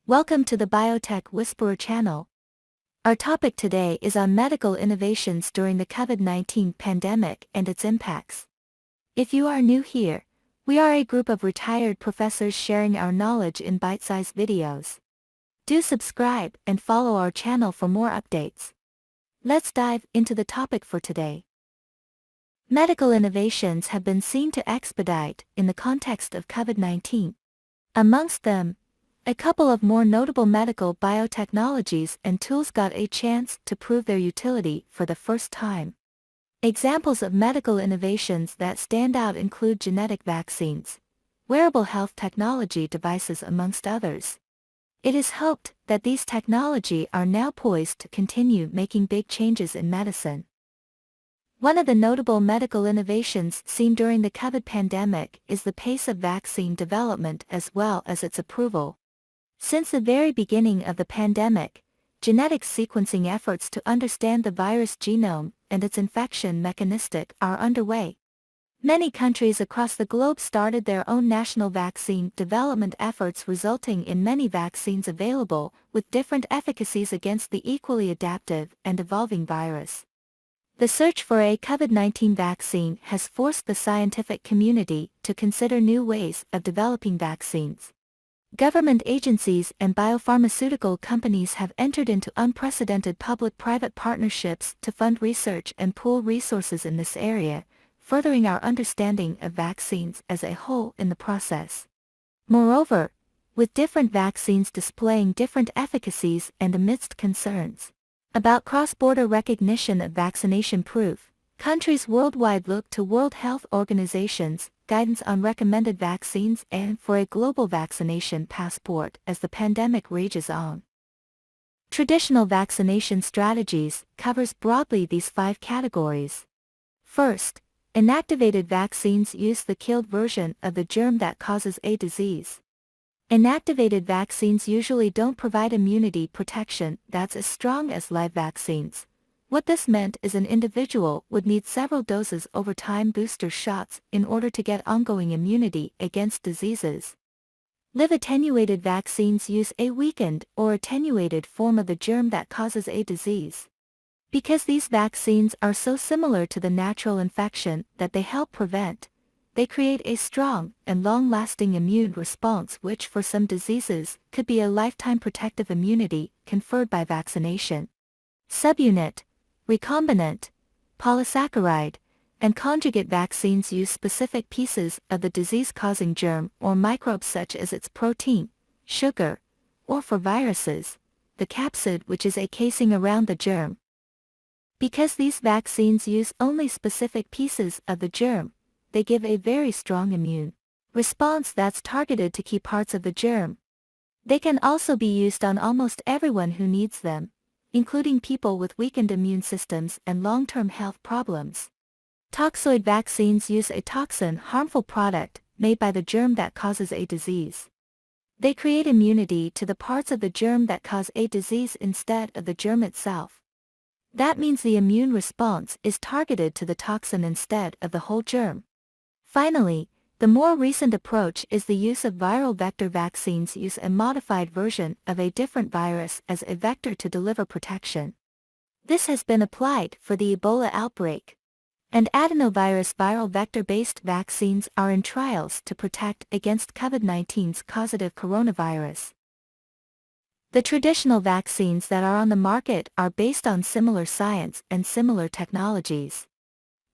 Welcome to the Biotech Whisperer channel. Our topic today is on medical innovations during the COVID-19 pandemic and its impacts. If you are new here, we are a group of retired professors sharing our knowledge in bite-sized videos. Do subscribe and follow our channel for more updates. Let's dive into the topic for today. Medical innovations have been seen to expedite in the context of COVID-19. Amongst them, a couple of more notable medical biotechnologies and tools got a chance to prove their utility for the first time. Examples of medical innovations that stand out include genetic vaccines, wearable health technology devices amongst others. It is hoped that these technology are now poised to continue making big changes in medicine. One of the notable medical innovations seen during the COVID pandemic is the pace of vaccine development as well as its approval. Since the very beginning of the pandemic, genetic sequencing efforts to understand the virus genome and its infection mechanistic are underway. Many countries across the globe started their own national vaccine development efforts, resulting in many vaccines available with different efficacies against the equally adaptive and evolving virus. The search for a COVID-19 vaccine has forced the scientific community to consider new ways of developing vaccines. Government agencies and biopharmaceutical companies have entered into unprecedented public-private partnerships to fund research and pool resources in this area, furthering our understanding of vaccines as a whole in the process. Moreover, with different vaccines displaying different efficacies and amidst concerns about cross-border recognition of vaccination proof, countries worldwide look to World Health Organization's guidance on recommended vaccines and for a global vaccination passport as the pandemic rages on. Traditional vaccination strategies covers broadly these 5 categories. First, inactivated vaccines use the killed version of the germ that causes a disease. Inactivated vaccines usually don't provide immunity protection that's as strong as live vaccines. What this meant is an individual would need several doses over time booster shots in order to get ongoing immunity against diseases. Live attenuated vaccines use a weakened or attenuated form of the germ that causes a disease. Because these vaccines are so similar to the natural infection that they help prevent, they create a strong and long-lasting immune response which for some diseases could be a lifetime protective immunity conferred by vaccination. Subunit, recombinant, polysaccharide, and conjugate vaccines use specific pieces of the disease-causing germ or microbes such as its protein, sugar, or for viruses, the capsid which is a casing around the germ. Because these vaccines use only specific pieces of the germ, they give a very strong immune response that's targeted to key parts of the germ. They can also be used on almost everyone who needs them, including people with weakened immune systems and long-term health problems. Toxoid vaccines use a toxin harmful product made by the germ that causes a disease. They create immunity to the parts of the germ that cause a disease instead of the germ itself. That means the immune response is targeted to the toxin instead of the whole germ. Finally, the more recent approach is the use of viral vector vaccines use a modified version of a different virus as a vector to deliver protection. This has been applied for the Ebola outbreak. And adenovirus viral vector-based vaccines are in trials to protect against COVID-19's causative coronavirus. The traditional vaccines that are on the market are based on similar science and similar technologies.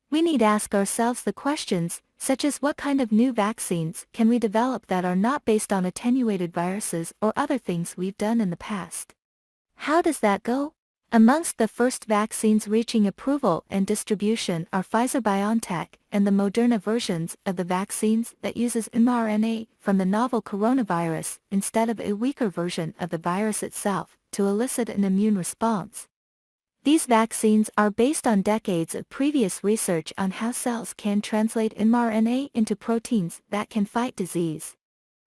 We need to ask ourselves the questions, such as what kind of new vaccines can we develop that are not based on attenuated viruses or other things we've done in the past? How does that go? Amongst the first vaccines reaching approval and distribution are Pfizer-BioNTech and the Moderna versions of the vaccines that uses mRNA from the novel coronavirus instead of a weaker version of the virus itself to elicit an immune response. These vaccines are based on decades of previous research on how cells can translate mRNA into proteins that can fight disease.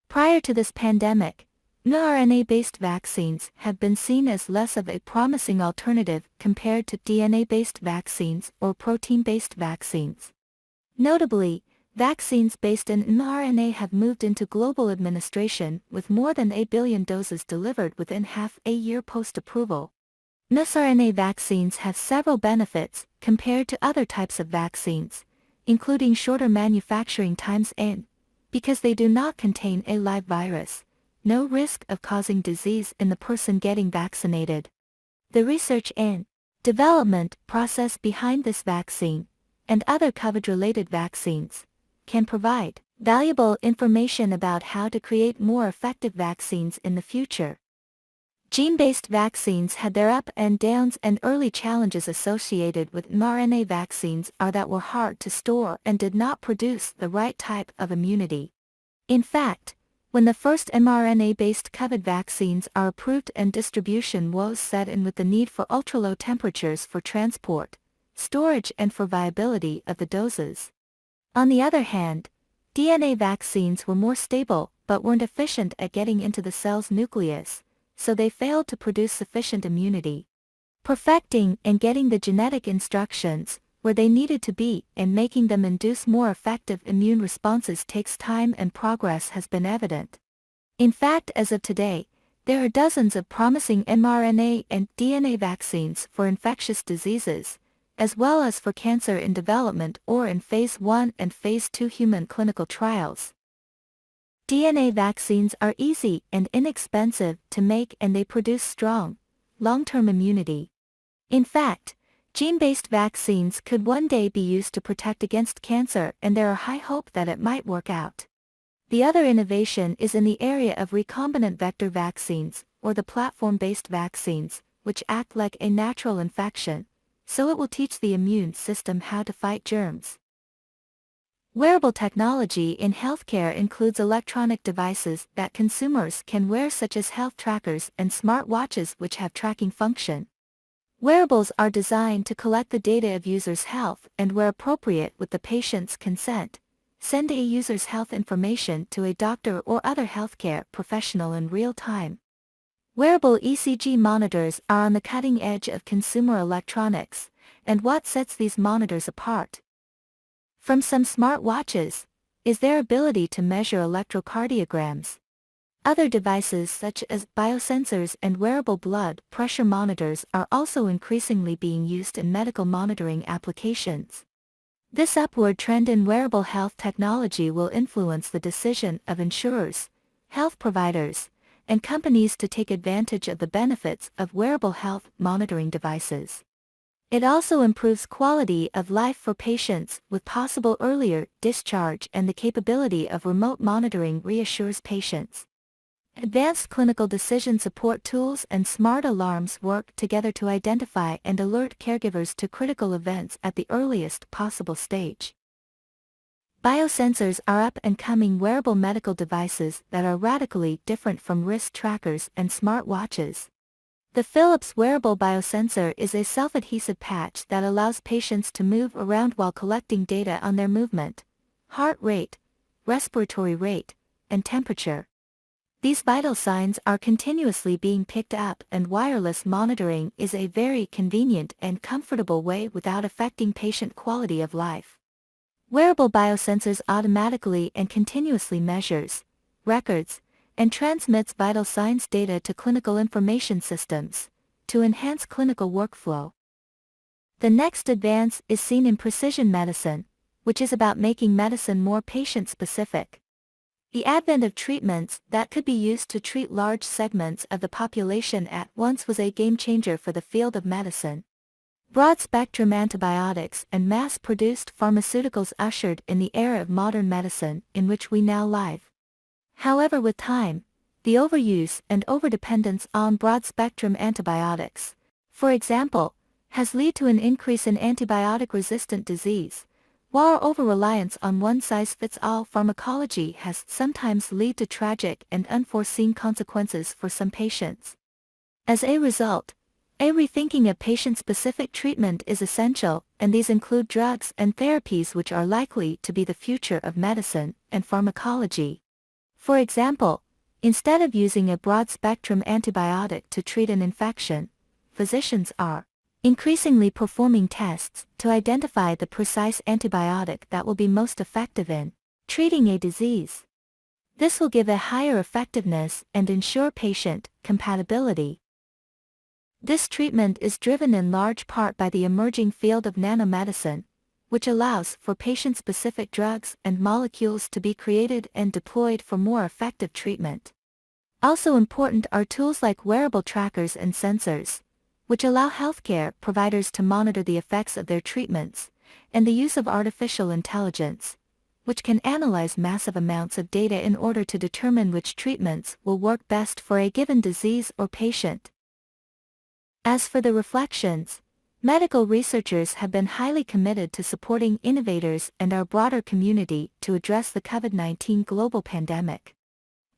Prior to this pandemic, mRNA-based vaccines have been seen as less of a promising alternative compared to DNA-based vaccines or protein-based vaccines. Notably, Vaccines based in mRNA have moved into global administration with more than 8 billion doses delivered within half a year post-approval. mRNA vaccines have several benefits compared to other types of vaccines, including shorter manufacturing times and, because they do not contain a live virus, no risk of causing disease in the person getting vaccinated. The research and development process behind this vaccine, and other COVID-related vaccines, can provide valuable information about how to create more effective vaccines in the future. Gene-based vaccines had their up and downs, and early challenges associated with mRNA vaccines are that were hard to store and did not produce the right type of immunity. In fact, when the first mRNA-based COVID vaccines are approved and distribution was set in with the need for ultra-low temperatures for transport, storage and for viability of the doses. On the other hand, DNA vaccines were more stable but weren't efficient at getting into the cell's nucleus, so they failed to produce sufficient immunity. Perfecting and getting the genetic instructions where they needed to be and making them induce more effective immune responses takes time, and progress has been evident. In fact, as of today, there are dozens of promising mRNA and DNA vaccines for infectious diseases, as well as for cancer in development or in Phase 1 and Phase 2 human clinical trials. DNA vaccines are easy and inexpensive to make, and they produce strong, long-term immunity. In fact, gene-based vaccines could one day be used to protect against cancer, and there are high hope that it might work out. The other innovation is in the area of recombinant vector vaccines, or the platform-based vaccines, which act like a natural infection, so it will teach the immune system how to fight germs. Wearable technology in healthcare includes electronic devices that consumers can wear, such as health trackers and smart watches which have tracking function. Wearables are designed to collect the data of users' health and, where appropriate with the patient's consent, send a user's health information to a doctor or other healthcare professional in real time. Wearable ECG monitors are on the cutting edge of consumer electronics, and what sets these monitors apart from some smart watches is their ability to measure electrocardiograms. Other devices such as biosensors and wearable blood pressure monitors are also increasingly being used in medical monitoring applications. This upward trend in wearable health technology will influence the decision of insurers, health providers, and companies to take advantage of the benefits of wearable health monitoring devices. It also improves quality of life for patients, with possible earlier discharge, and the capability of remote monitoring reassures patients. Advanced clinical decision support tools and smart alarms work together to identify and alert caregivers to critical events at the earliest possible stage. Biosensors are up-and-coming wearable medical devices that are radically different from wrist trackers and smart watches. The Philips wearable biosensor is a self-adhesive patch that allows patients to move around while collecting data on their movement, heart rate, respiratory rate, and temperature. These vital signs are continuously being picked up, and wireless monitoring is a very convenient and comfortable way without affecting patient quality of life. Wearable biosensors automatically and continuously measures, records, and transmits vital signs data to clinical information systems to enhance clinical workflow. The next advance is seen in precision medicine, which is about making medicine more patient-specific. The advent of treatments that could be used to treat large segments of the population at once was a game-changer for the field of medicine. Broad-spectrum antibiotics and mass-produced pharmaceuticals ushered in the era of modern medicine in which we now live. However, with time, the overuse and overdependence on broad-spectrum antibiotics, for example, has led to an increase in antibiotic-resistant disease, while over-reliance on one-size-fits-all pharmacology has sometimes led to tragic and unforeseen consequences for some patients. As a result, a rethinking of patient-specific treatment is essential, and these include drugs and therapies which are likely to be the future of medicine and pharmacology. For example, instead of using a broad-spectrum antibiotic to treat an infection, physicians are increasingly performing tests to identify the precise antibiotic that will be most effective in treating a disease. This will give a higher effectiveness and ensure patient compatibility. This treatment is driven in large part by the emerging field of nanomedicine, which allows for patient-specific drugs and molecules to be created and deployed for more effective treatment. Also important are tools like wearable trackers and sensors, which allow healthcare providers to monitor the effects of their treatments, and the use of artificial intelligence, which can analyze massive amounts of data in order to determine which treatments will work best for a given disease or patient. As for the reflections, medical researchers have been highly committed to supporting innovators and our broader community to address the COVID-19 global pandemic.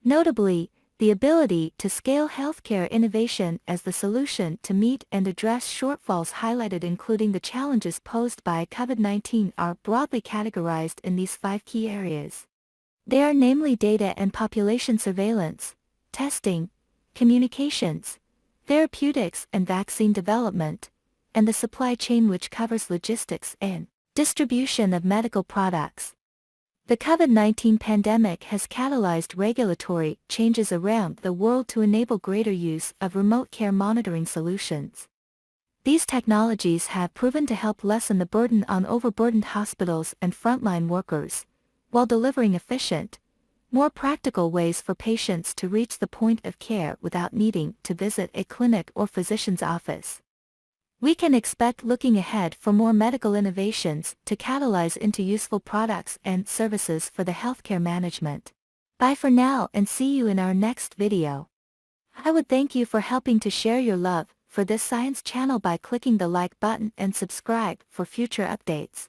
Notably, the ability to scale healthcare innovation as the solution to meet and address shortfalls highlighted, including the challenges posed by COVID-19, are broadly categorized in these 5 key areas. They are namely data and population surveillance, testing, communications, therapeutics and vaccine development, and the supply chain, which covers logistics and distribution of medical products. The COVID-19 pandemic has catalyzed regulatory changes around the world to enable greater use of remote care monitoring solutions. These technologies have proven to help lessen the burden on overburdened hospitals and frontline workers, while delivering efficient, more practical ways for patients to reach the point of care without needing to visit a clinic or physician's office. We can expect looking ahead for more medical innovations to catalyze into useful products and services for the healthcare management. Bye for now and see you in our next video. I would thank you for helping to share your love for this science channel by clicking the like button and subscribe for future updates.